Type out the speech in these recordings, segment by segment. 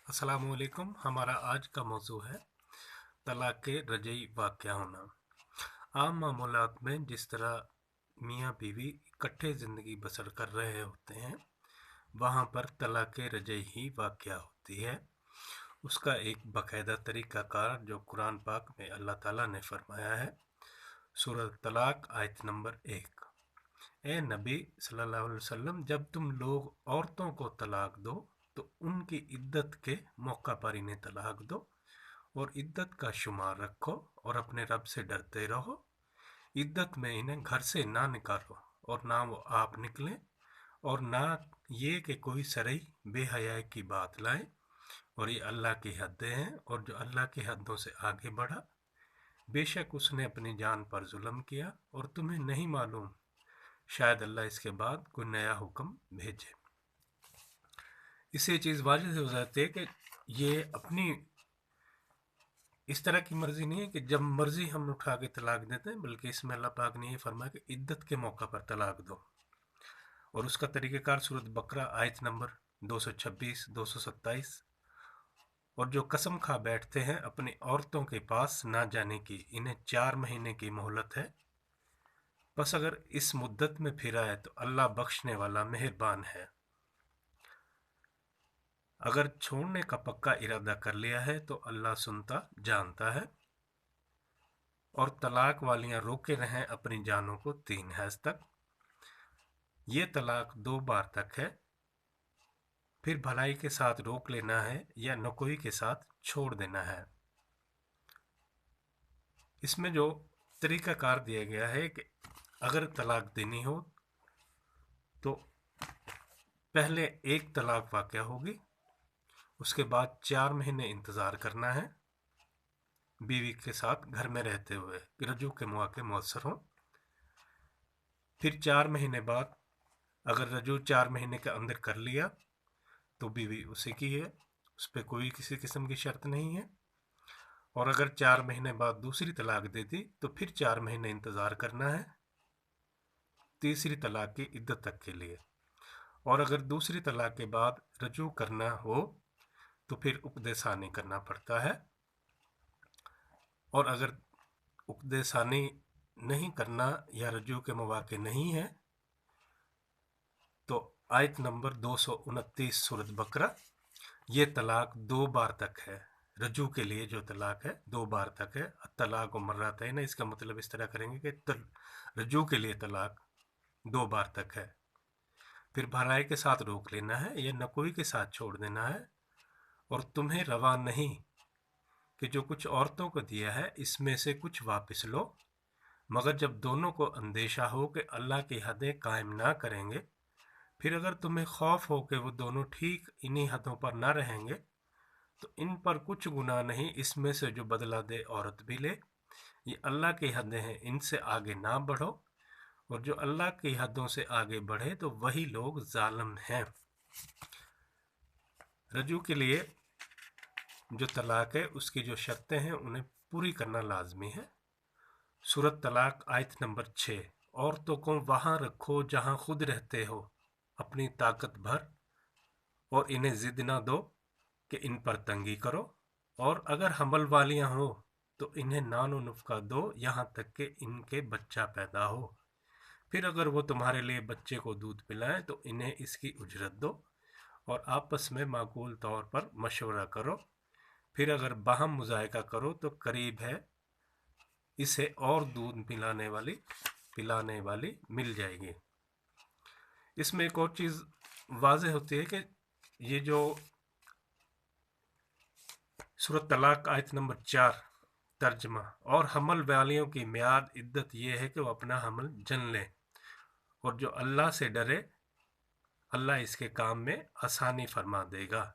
अस्सलामुअलैकुम। हमारा आज का मौजू है तलाक के रजई वाक़या होना। आम मामूलात में जिस तरह मियाँ बीवी इकट्ठे ज़िंदगी बसर कर रहे होते हैं, वहाँ पर तलाक के रजई ही वाक़या होती है। उसका एक बाकायदा तरीक़ाकार जो कुरान पाक में अल्लाह ताला ने फरमाया है, सूरह तलाक आयत नंबर 1। ए नबी सल्लल्लाहु अलैहि वसल्लम, जब तुम लोग औरतों को तलाक दो तो उनकी इद्दत के मौका पर इन्हें तलाक दो और इद्दत का शुमार रखो और अपने रब से डरते रहो। इद्दत में इन्हें घर से ना निकालो और ना वो आप निकलें, और ना ये कि कोई सरई बेहयाई की बात लाए, और ये अल्लाह की हदें हैं, और जो अल्लाह की हदों से आगे बढ़ा बेशक उसने अपनी जान पर जुल्म किया और तुम्हें नहीं मालूम, शायद अल्लाह इसके बाद कोई नया हुक्म भेजे। इससे ये चीज़ वाज़ेह हो जाती है कि ये अपनी इस तरह की मर्ज़ी नहीं है कि जब मर्ज़ी हम उठा के तलाक देते हैं, बल्कि इसमें अल्लाह पाक ने ये फरमाया कि इद्दत के मौका पर तलाक दो। और उसका तरीक़ाकार सूरत बकरा आयत नंबर 226, 227। और जो कसम खा बैठते हैं अपनी औरतों के पास ना जाने की, इन्हें 4 महीने की मोहलत है, बस अगर इस मुद्दत में फिर आए तो अल्लाह बख्शने वाला मेहरबान है। अगर छोड़ने का पक्का इरादा कर लिया है तो अल्लाह सुनता जानता है। और तलाक वालियां रोके रहें अपनी जानों को 3 हैज तक। ये तलाक 2 बार तक है, फिर भलाई के साथ रोक लेना है या नकोई के साथ छोड़ देना है। इसमें जो तरीक़ाकार दिया गया है कि अगर तलाक देनी हो तो पहले एक तलाक वाक़या होगी, उसके बाद 4 महीने इंतज़ार करना है बीवी के साथ घर में रहते हुए कि रजू के मौके मौसर हों। फिर 4 महीने बाद अगर रजू 4 महीने के अंदर कर लिया तो बीवी उसी की है, उस पर कोई किसी किस्म की शर्त नहीं है। और अगर 4 महीने बाद दूसरी तलाक दे दी तो फिर 4 महीने इंतज़ार करना है तीसरी तलाक की इद्दत तक के लिए। और अगर दूसरी तलाक के बाद रजू करना हो तो फिर उक़्दे सानी करना पड़ता है। और अगर उक़्दे सानी नहीं करना या रजू के मौके नहीं है तो आयत नंबर 229 सूरत बकरा, ये तलाक 2 बार तक है। रजू के लिए जो तलाक है 2 बार तक है। तलाक मर्रतैन, इसका मतलब इस तरह करेंगे कि रजू के लिए तलाक 2 बार तक है, फिर भलाई के साथ रोक लेना है या नकोई के साथ छोड़ देना है। और तुम्हें रवा नहीं कि जो कुछ औरतों को दिया है इसमें से कुछ वापस लो, मगर जब दोनों को अंदेशा हो कि अल्लाह की हदें कायम ना करेंगे, फिर अगर तुम्हें खौफ हो कि वो दोनों ठीक इन्हीं हदों पर ना रहेंगे तो इन पर कुछ गुनाह नहीं, इसमें से जो बदला दे औरत भी ले। ये अल्लाह की हदें हैं, इनसे आगे ना बढ़ो, और जो अल्लाह की हदों से आगे बढ़े तो वही लोग जालिम हैं। रजू के लिए जो तलाक है उसकी जो शर्तें हैं उन्हें पूरी करना लाजमी है। सूरत तलाक आयत नंबर 6। औरतों को वहाँ रखो जहाँ खुद रहते हो अपनी ताकत भर, और इन्हें जिद ना दो कि इन पर तंगी करो। और अगर हमल वालियाँ हो तो इन्हें नानो नुफ़का दो यहाँ तक कि इनके बच्चा पैदा हो। फिर अगर वो तुम्हारे लिए बच्चे को दूध पिलाएं तो इन्हें इसकी उजरत दो और आपस में माकूल तौर पर मशवरा करो। फिर अगर बाहम मुज़ायका करो तो करीब है इसे और दूध पिलाने वाली मिल जाएगी। इसमें एक और चीज़ वाज़ेह होती है कि ये जो सूरत तलाक आयत नंबर 4 तर्जमा, और हमल वालियों की मियाद इद्दत ये है कि वो अपना हमल जन लें, और जो अल्लाह से डरे अल्लाह इसके काम में आसानी फरमा देगा।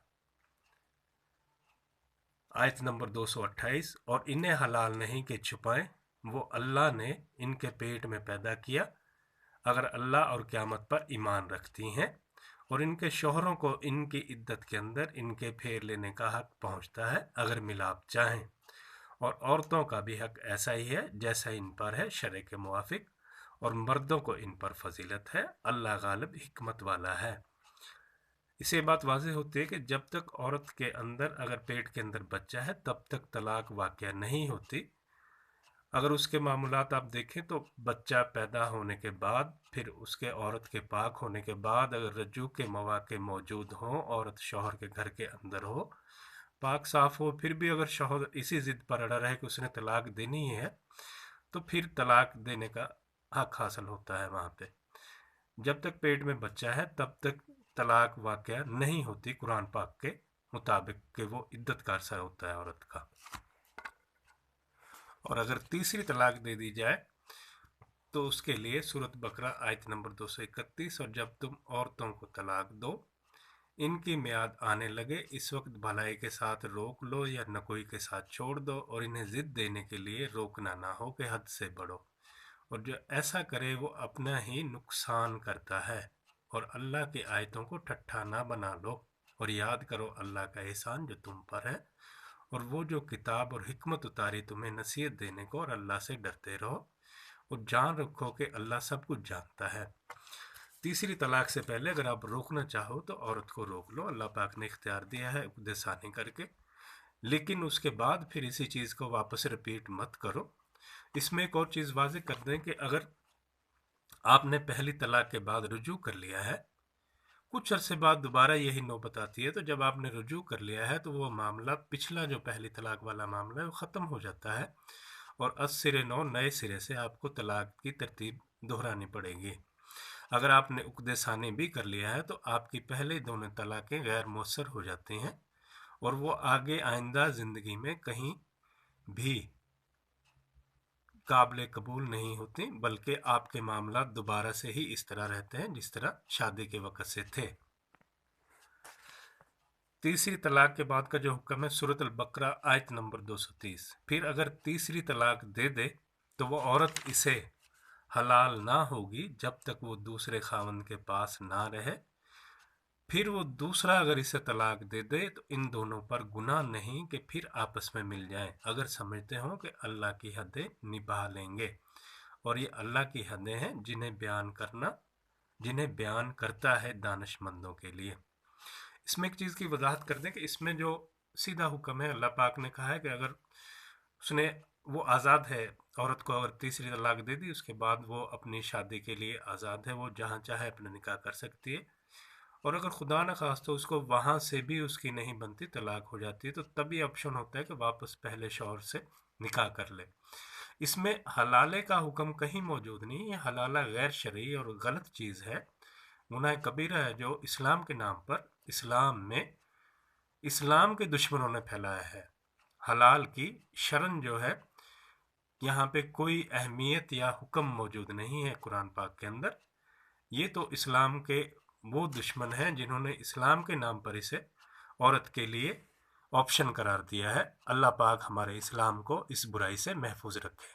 आयत नंबर 228। और इन्हें हलाल नहीं कि छुपाएं, वो अल्लाह ने इनके पेट में पैदा किया, अगर अल्लाह और क़यामत पर ईमान रखती हैं, और इनके शोहरों को इनकी इद्दत के अंदर इनके फेर लेने का हक पहुंचता है अगर मिलाप चाहें। और औरतों का भी हक ऐसा ही है जैसा इन पर है शरय के मुवाफिक, और मर्दों को इन पर फजीलत है, अल्लाह गालिब हिकमत वाला है। इससे ये बात वाज़ेह होती है कि जब तक औरत के अंदर अगर पेट के अंदर बच्चा है तब तक तलाक वाक़या नहीं होती। अगर उसके मामूलात आप देखें तो बच्चा पैदा होने के बाद, फिर उसके औरत के पाक होने के बाद अगर रज्जू के मौक़े मौजूद हों, औरत शौहर के घर के अंदर हो, पाक साफ हो, फिर भी अगर शौहर इसी ज़िद पर अड़ा रहे कि उसने तलाक देनी ही है, तो फिर तलाक देने का हक हासिल होता है वहाँ पे। जब तक पेट में बच्चा है तब तक तलाक वाक़या नहीं होती कुरान पाक के मुताबिक कि वो इद्दत का अरसा होता है औरत का। और अगर तीसरी तलाक दे दी जाए तो उसके लिए सूरत बकरा आयत नंबर 231, और जब तुम औरतों को तलाक दो, इनकी मियाद आने लगे, इस वक्त भलाई के साथ रोक लो या नकोई के साथ छोड़ दो, और इन्हें जिद देने के लिए रोकना ना हो कि हद से बढ़ो, और जो ऐसा करे वो अपना ही नुकसान करता है। और अल्लाह की आयतों को ठट्ठा ना बना लो, और याद करो अल्लाह का एहसान जो तुम पर है, और वो जो किताब और हिकमत उतारी तुम्हें नसीहत देने को, और अल्लाह से डरते रहो और जान रखो कि अल्लाह सब कुछ जानता है। तीसरी तलाक से पहले अगर आप रोकना चाहो तो औरत को रोक लो, अल्लाह पाक ने इख्तियार दिया है उक़्दे-सानी करके, लेकिन उसके बाद फिर इसी चीज़ को वापस रिपीट मत करो। इसमें एक और चीज़ वाज़ेह कर दें कि अगर आपने पहली तलाक के बाद रुजू कर लिया है, कुछ अरसे बाद दोबारा यही नौबत आती है, तो जब आपने रुजू कर लिया है तो वो मामला, पिछला जो पहली तलाक वाला मामला है, वो ख़त्म हो जाता है, और सिरे नौ नए सिरे से आपको तलाक की तरतीब दोहरानी पड़ेगी। अगर आपने उक़्दे सानी भी कर लिया है तो आपकी पहले दोनों तलाक़ें गैर मौसर हो जाती हैं, और वो आगे आइंदा ज़िंदगी में कहीं भी काबिल कबूल नहीं होती, बल्कि आपके मामला दोबारा से ही इस तरह रहते हैं जिस तरह शादी के वक़्त से थे। तीसरी तलाक के बाद का जो हुक्म है सूरत अल-बकरा आयत नंबर 230, फिर अगर तीसरी तलाक दे दे तो वो औरत इसे हलाल ना होगी जब तक वो दूसरे खावंद के पास ना रहे। फिर वो दूसरा अगर इसे तलाक दे दे तो इन दोनों पर गुनाह नहीं कि फिर आपस में मिल जाएं, अगर समझते हो कि अल्लाह की हदें निभा लेंगे। और ये अल्लाह की हदें हैं जिन्हें बयान करता है दानिशमंदों के लिए। इसमें एक चीज़ की वजाहत कर दें कि इसमें जो सीधा हुक्म है, अल्लाह पाक ने कहा है कि अगर उसने, वो आज़ाद है, औरत को अगर तीसरी तलाक दे दी उसके बाद वो अपनी शादी के लिए आज़ाद है, वो जहाँ चाहे अपना निकाह कर सकती है, और अगर खुदा न खास तो उसको वहाँ से भी उसकी नहीं बनती, तलाक हो जाती है, तो तभी ऑप्शन होता है कि वापस पहले शौहर से निकाह कर ले। इसमें हलाले का हुक्म कहीं मौजूद नहीं। ये हलाला गैर शरई और गलत चीज़ है, गुनाह कबीरा है, जो इस्लाम के नाम पर इस्लाम के दुश्मनों ने फैलाया है। हलाल की शरन जो है, यहाँ पे कोई अहमियत या हुक्म मौजूद नहीं है कुरान पाक के अंदर। ये तो इस्लाम के वो दुश्मन हैं जिन्होंने इस्लाम के नाम पर इसे औरत के लिए ऑप्शन करार दिया है। अल्लाह पाक हमारे इस्लाम को इस बुराई से महफूज रखे।